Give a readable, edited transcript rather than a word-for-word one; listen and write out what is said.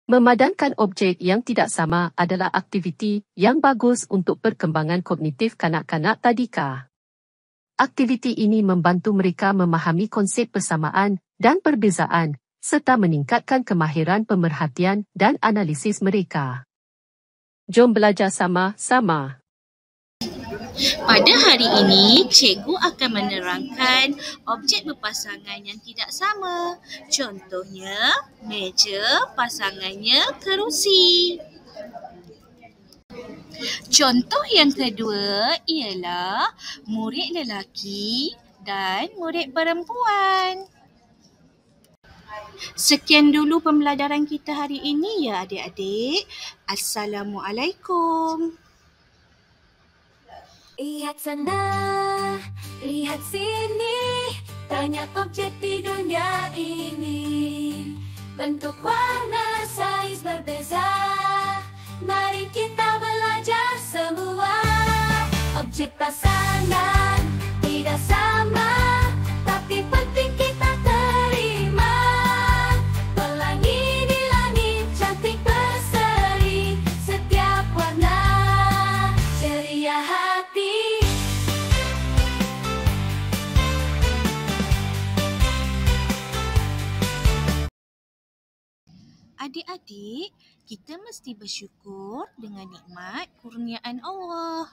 Memadankan objek yang tidak sama adalah aktiviti yang bagus untuk perkembangan kognitif kanak-kanak tadika. Aktiviti ini membantu mereka memahami konsep persamaan dan perbezaan, serta meningkatkan kemahiran pemerhatian dan analisis mereka. Jom belajar sama-sama. Pada hari ini, cikgu akan menerangkan objek berpasangan yang tidak sama. Contohnya, meja pasangannya kerusi. Contoh yang kedua ialah murid lelaki dan murid perempuan. Sekian dulu pembelajaran kita hari ini ya adik-adik. Assalamualaikum. Lihat sana, lihat sini, banyak objek di dunia ini. Bentuk, warna, saiz berbeza. Mari kita belajar semua. Objek pasangan tidak sama, tapi penting kita terima. Pelangi di langit cantik berseri, setiap warna ceria hati. Adik-adik, kita mesti bersyukur dengan nikmat kurniaan Allah.